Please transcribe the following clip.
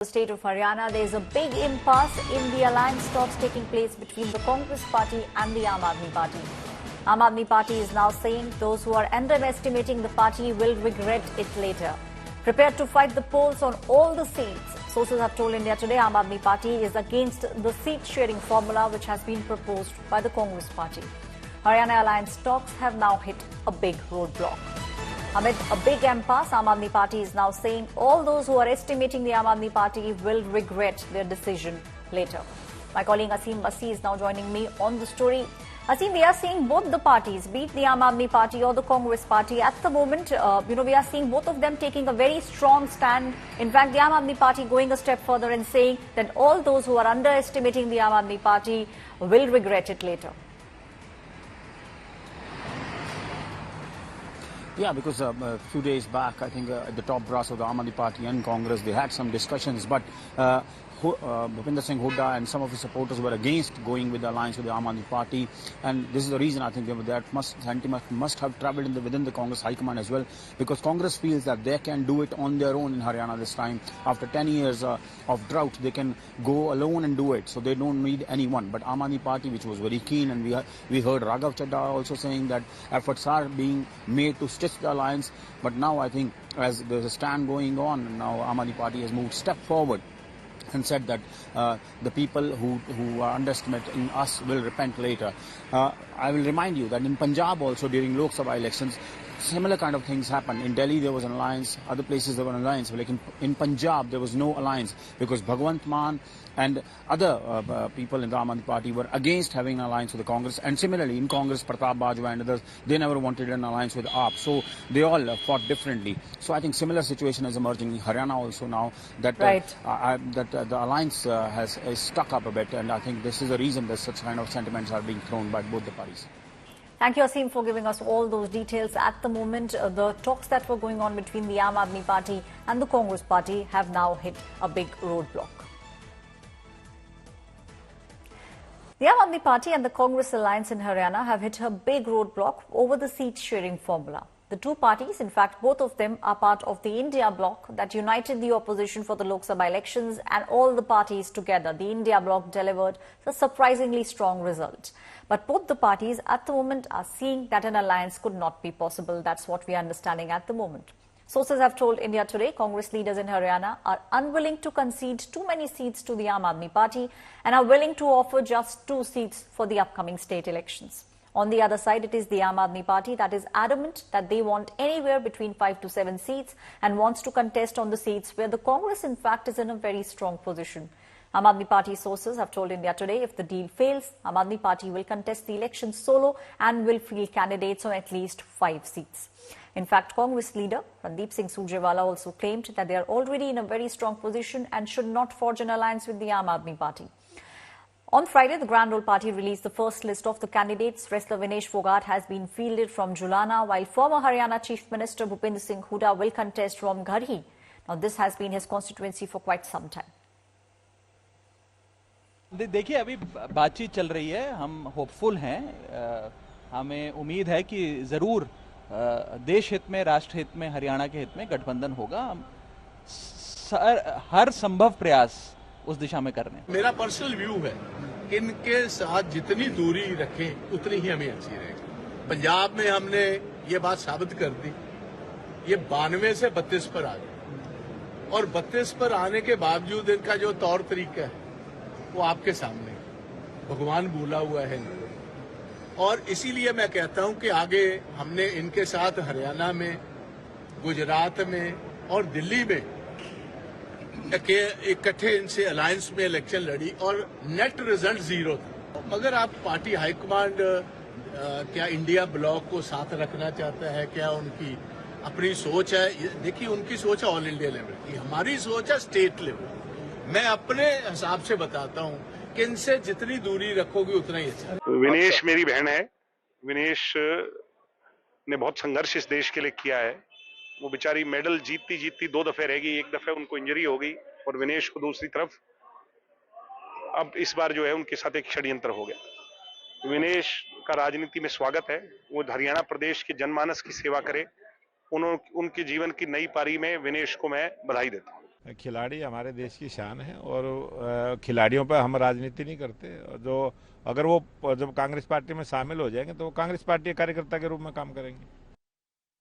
The state of Haryana, there is a big impasse in the alliance talks taking place between the Congress party and the Aam Aadmi party. Aam Aadmi party is now saying those who are underestimating the party will regret it later. Prepared to fight the polls on all the seats. Sources have told India Today Aam Aadmi party is against the seat-sharing formula which has been proposed by the Congress party. Haryana alliance talks have now hit a big roadblock. Amid a big impasse, Aam Aadmi party is now saying all those who are estimating the Aam Aadmi party will regret their decision later. My colleague Aseem Masih is now joining me on the story. Aseem, we are seeing both the parties, be it the Aam Aadmi party or the Congress party, at the moment, we are seeing both of them taking a very strong stand. In fact, the Aam Aadmi party going a step further and saying that all those who are underestimating the Aam Aadmi party will regret it later. Yeah, because a few days back, I think the top brass of the Aam Aadmi party and Congress, they had some discussions, but Bhupinder Singh Hooda and some of his supporters were against going with the alliance with the Aam Aadmi party, and this is the reason I think that sentiment must have travelled within the Congress High Command as well, because Congress feels that they can do it on their own in Haryana this time. After 10 years of drought, they can go alone and do it, so they don't need anyone. But Aam Aadmi party, which was very keen, and we heard Raghav Chadha also saying that efforts are being made to stitch the alliance, but now I think as there's a stand going on, now Aam Aadmi party has moved step forward and said that the people who are underestimating us will repent later. I will remind you that in Punjab also during Lok Sabha elections, similar kind of things happened. In Delhi there was an alliance, other places there were an alliance. Like in Punjab there was no alliance because Bhagwant Mann and other people in the Aam Aadmi party were against having an alliance with the Congress. And similarly in Congress, Pratap Bajwa and others, they never wanted an alliance with AAP. So they all fought differently. So I think similar situation is emerging in Haryana also now that, the alliance is stuck up a bit. And I think this is the reason that such kind of sentiments are being thrown by both the parties. Thank you, Aseem, for giving us all those details. At the moment, the talks that were going on between the Aam Aadmi party and the Congress party have now hit a big roadblock. The Aam Aadmi party and the Congress alliance in Haryana have hit a big roadblock over the seat-sharing formula. The two parties, in fact, both of them are part of the India bloc that united the opposition for the Lok Sabha elections, and all the parties together, the India bloc, delivered a surprisingly strong result. But both the parties at the moment are seeing that an alliance could not be possible. That's what we are understanding at the moment. Sources have told India Today Congress leaders in Haryana are unwilling to concede too many seats to the Aam Aadmi party and are willing to offer just 2 seats for the upcoming state elections. On the other side, it is the Aam Aadmi party that is adamant that they want anywhere between 5 to 7 seats and wants to contest on the seats where the Congress, in fact, is in a very strong position. Aam Aadmi party sources have told India Today if the deal fails, Aam Aadmi party will contest the election solo and will field candidates on at least 5 seats. In fact, Congress leader Randeep Singh Surjewala also claimed that they are already in a very strong position and should not forge an alliance with the Aam Aadmi party. On Friday, the Grand Old Party released the first list of the candidates. Wrestler Vinesh Fogart has been fielded from Julana, while former Haryana Chief Minister Bhupinder Singh Hooda will contest from Garhi. Now, this has been his constituency for quite some time. देखिए, अभी बातचीत चल रही है, हम hopeful हैं, हमें उम्मीद है कि जरूर देश हित में, राष्ट्र हित में, हरियाणा के हित में गठबंधन होगा। हर संभव प्रयास उस दिशा में कर रहे हैं। मेरा पर्सनल व्यू है कि इनके साथ जितनी दूरी रखें उतनी ही हमें अच्छी रहेगी। पंजाब में हमने ये बात साबित कर दी, ये 92 से 32 पर आ गए और 32 पर आने के बावजूद इनका जो तौर तरीका है वो आपके सामने भगवान बोला हुआ है और इसीलिए मैं कहता हूं कि आगे हमने इनके साथ हरियाणा में, गुजरात में और दिल्ली में इकट्ठे इनसे अलायंस में इलेक्शन लड़ी और नेट रिजल्ट 0 था। मगर आप पार्टी हाईकमांड क्या इंडिया ब्लॉक को साथ रखना चाहता है, क्या उनकी अपनी सोच है? देखिए, उनकी सोच है ऑल इंडिया लेवल की, हमारी सोच है स्टेट लेवल। मैं अपने हिसाब से बताता हूं कि इनसे जितनी दूरी रखोगे उतना ही अच्छा। विनेश मेरी बहन है। विनेश ने बहुत संघर्ष इस देश के लिए किया है। वो बेचारी मेडल जीतती जीतती 2 दफे रह गई, 1 दफे उनको इंजरी हो गई और विनेश को दूसरी तरफ अब इस बार जो है उनके साथ एक षड्यंत्र हो गया। विनेश का राजनीति में स्वागत है, वो हरियाणा प्रदेश के जनमानस की सेवा करे, उनके जीवन की नई पारी में विनेश को मैं बधाई देता हूं। खिलाड़ी हमारे देश की शान है और खिलाड़ियों पर हम राजनीति नहीं करते। जो अगर वो जब कांग्रेस पार्टी में शामिल हो जाएंगे तो वो कांग्रेस पार्टी के कार्यकर्ता के रूप में काम करेंगे।